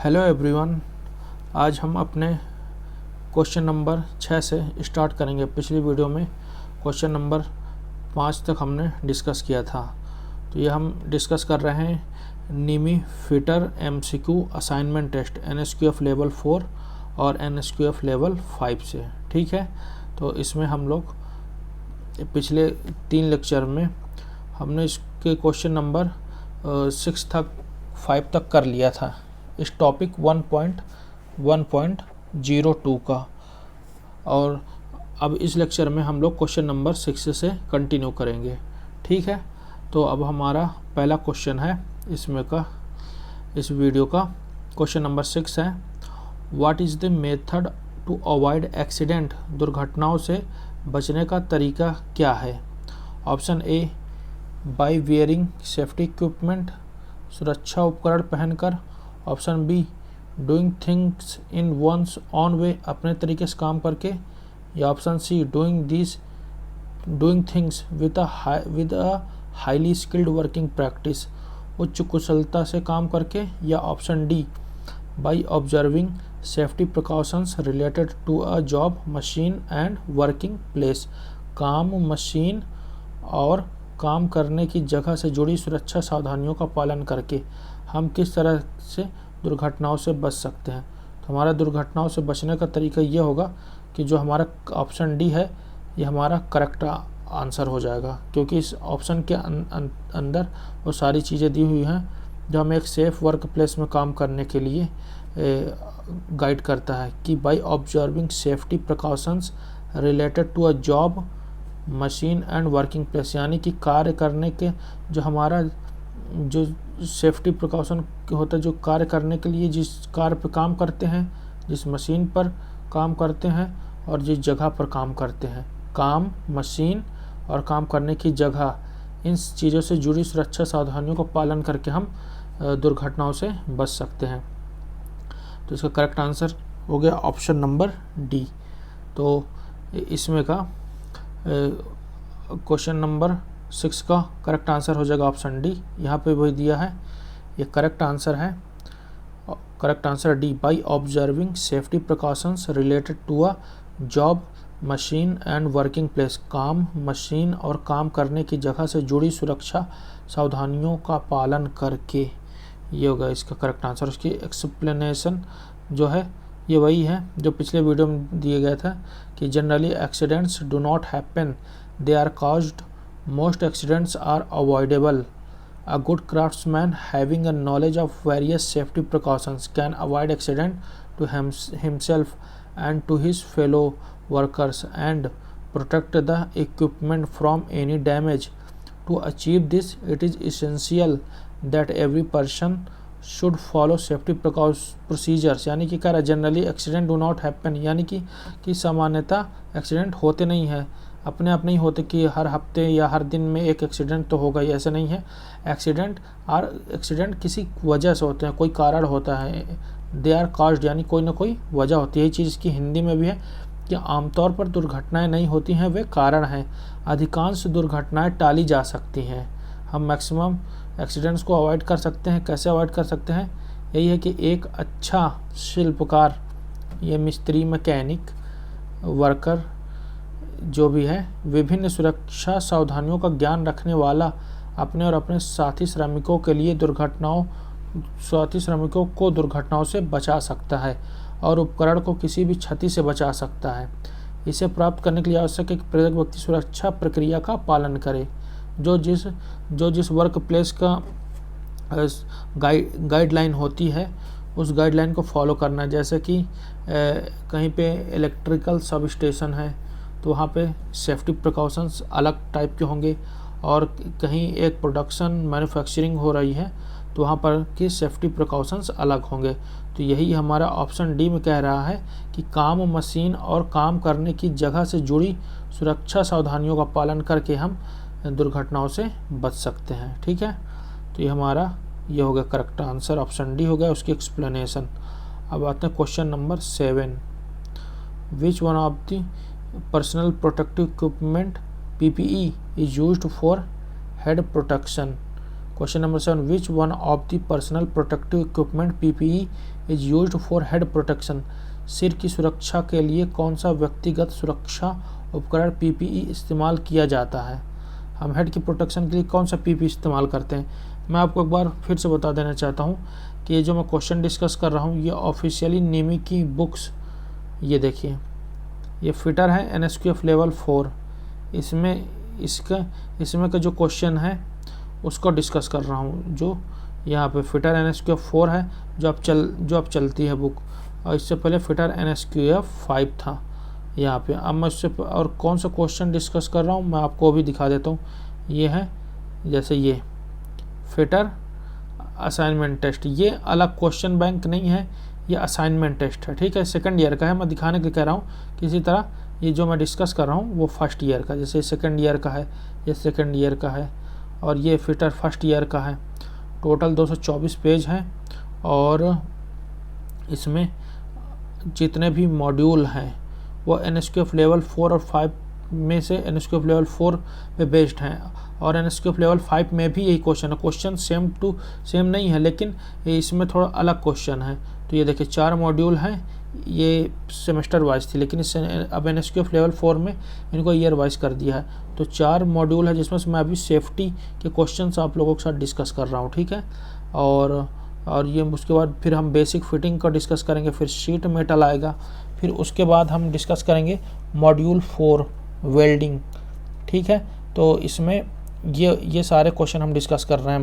Hello everyone. आज हम अपने क्वेश्चन नंबर 6 से स्टार्ट करेंगे। पिछली वीडियो में क्वेश्चन नंबर 5 तक हमने डिस्कस किया था, तो ये हम डिस्कस कर रहे हैं NIMI fitter MCQ assignment test NSQF level 4 और एनएसक्यूएफ लेवल 5 से। ठीक है, तो इसमें हम लोग पिछले 3 लेक्चर में हमने इसके क्वेश्चन नंबर 6 तक 5 तक कर लिया था इस टॉपिक 1.1.02 का, और अब इस लेक्चर में हम लोग क्वेश्चन नंबर 6 से कंटिन्यू करेंगे। ठीक है, तो अब हमारा पहला क्वेश्चन है इसमें का, इस वीडियो का क्वेश्चन नंबर 6 है, what is the method to avoid accident, दुर्घटनाओं से बचने का तरीका क्या है। Option A, by wearing safety equipment, सुरक्षा उपकरण पहनकर। Option B, doing things in one's own way, अपने तरीके से काम करके। या option C, doing things with a highly skilled working practice, उच्च कुशलता से काम करके। या option D, by observing safety precautions related to a job, machine and working place, काम, मशीन और काम करने की जगह से जुड़ी सुरक्षा सावधानियों का पालन करके हम किस तरह से दुर्घटनाओं से बच सकते हैं। तो हमारा दुर्घटनाओं से बचने का तरीका ये होगा कि जो हमारा ऑप्शन डी है ये हमारा करेक्ट आंसर हो जाएगा, क्योंकि इस ऑप्शन के अंदर वो सारी चीज़ें दी हुई हैं जो हमें एक सेफ वर्क प्लेस में काम करने के लिए गाइड करता है कि by observing safety precautions related to a job, machine and working place, यानी कि कार्य करने के जो हमारा जो सेफ्टी प्रिकॉशन होता है, जो कार्य करने के लिए जिस कार्य पर काम करते हैं, जिस मशीन पर काम करते हैं और जिस जगह पर काम करते हैं, काम, मशीन और काम करने की जगह, इन चीज़ों से जुड़ी सुरक्षा सावधानियों का पालन करके हम दुर्घटनाओं से बच सकते हैं। तो इसका करेक्ट आंसर हो गया ऑप्शन नंबर डी। तो इसमें का क्वेश्चन नंबर 6 का करेक्ट आंसर हो जाएगा ऑप्शन डी। यहाँ पे वही दिया है, ये करेक्ट आंसर है। Correct answer D, by observing safety precautions related to a job, machine and working place, काम, मशीन और काम करने की जगह से जुड़ी सुरक्षा सावधानियों का पालन करके, ये होगा इसका करेक्ट आंसर। उसकी एक्सप्लेनेशन जो है ये वही है जो पिछले वीडियो में दिए गया था कि generally accidents do not happen, they are caused, most accidents are avoidable. A good craftsman having a knowledge of various safety precautions can avoid accident to himself and to his fellow workers and protect the equipment from any damage. To achieve this, it is essential that every person should follow safety procedures। यानी कि कह रहा है generally accident do not happen, यानी कि सामान्यतः accident होते नहीं हैं, अपने आप नहीं होते कि हर हफ्ते या हर दिन में एक एक्सीडेंट तो होगा ही, ऐसे नहीं है। एक्सीडेंट किसी वजह से होते हैं, कोई कारण होता है। दे आर कॉज्ड, यानी कोई ना कोई वजह होती है। ये चीज़ की हिंदी में भी है कि आमतौर पर दुर्घटनाएं नहीं होती हैं, वे कारण हैं। अधिकांश दुर्घटनाएं टाली जा सकती हैं। हम मैक्सिमम एक्सीडेंट्स को अवॉइड कर सकते हैं। कैसे अवॉइड कर सकते हैं? यही है कि एक अच्छा शिल्पकार, ये मिस्त्री, मैकेनिक, वर्कर जो भी है, विभिन्न सुरक्षा सावधानियों का ज्ञान रखने वाला अपने और अपने साथी श्रमिकों को दुर्घटनाओं से बचा सकता है और उपकरण को किसी भी क्षति से बचा सकता है। इसे प्राप्त करने के लिए आवश्यक है कि प्रत्येक व्यक्ति सुरक्षा प्रक्रिया का पालन करे जो जिस वर्क प्लेस का गाइडलाइन होती है, उस गाइडलाइन को फॉलो करना है। जैसे कि कहीं पे इलेक्ट्रिकल सब स्टेशन है तो वहाँ पे सेफ्टी प्रिकॉशंस अलग टाइप के होंगे, और कहीं एक प्रोडक्शन मैन्युफैक्चरिंग हो रही है तो वहाँ पर की सेफ्टी प्रिकॉशंस अलग होंगे। तो यही हमारा ऑप्शन डी में कह रहा है कि काम, मशीन और काम करने की जगह से जुड़ी सुरक्षा सावधानियों का पालन करके हम दुर्घटनाओं से बच सकते हैं। ठीक है, तो ये हमारा ये हो गया करेक्ट आंसर, ऑप्शन डी हो गया उसकी एक्सप्लेनेशन। अब आते हैं question number 7, which one of the personal protective equipment PPE is used for head protection. Question number 7, which one of the personal protective equipment PPE is used for head protection. सिर की सुरक्षा के लिए कौन सा व्यक्तिगत सुरक्षा उपकरण PPE इस्तेमाल किया जाता है। हम हेड की प्रोटेक्शन के लिए कौन सा PPE इस्तेमाल करते हैं। मैं आपको एक बार फिर से बता देना चाहता हूँ कि ये जो मैं क्वेश्चन डिस्कस कर रहा हूँ ये ऑफिशियली नेमी की बुक्स, ये देखिए ये फिटर है NSQF लेवल 4, इसमें का जो क्वेश्चन है उसको डिस्कस कर रहा हूँ। जो यहाँ पे फिटर NSQF 4 है जो अब चलती है बुक, और इससे पहले फिटर NSQF 5 था यहाँ पे। अब मैं इससे और कौन सा क्वेश्चन डिस्कस कर रहा हूँ मैं आपको अभी दिखा देता हूँ। ये है जैसे ये फिटर असाइनमेंट टेस्ट, ये अलग क्वेश्चन बैंक नहीं है, ये असाइनमेंट टेस्ट है, ठीक है। सेकंड ईयर का है, मैं दिखाने के लिए कह रहा हूँ। किसी तरह ये जो मैं डिस्कस कर रहा हूँ वो फर्स्ट ईयर का, जैसे सेकंड ईयर का है, ये सेकंड ईयर का है, और ये फिटर फर्स्ट ईयर का है। टोटल 224 पेज हैं और इसमें जितने भी मॉड्यूल हैं वो NSQF लेवल 4 और 5 में से NSQF लेवल 4 पे बेस्ड हैं, और NSQF लेवल 5 में भी यही क्वेश्चन है। क्वेश्चन सेम नहीं है, लेकिन इसमें थोड़ा अलग क्वेश्चन है। तो ये देखिए 4 मॉड्यूल हैं, ये सेमेस्टर वाइज थी, लेकिन इससे अब NSQF लेवल 4 में इनको ईयर वाइज कर दिया है। तो 4 मॉड्यूल है जिसमें से मैं अभी सेफ्टी के क्वेश्चन आप लोगों के साथ डिस्कस कर रहा हूँ, ठीक है। और ये उसके बाद फिर हम बेसिक फिटिंग का डिस्कस करेंगे, फिर शीट मेटल आएगा, फिर उसके बाद हम डिस्कस करेंगे मॉड्यूल 4 वेल्डिंग, ठीक है। तो इसमें ये सारे क्वेश्चन हम डिस्कस कर रहे हैं।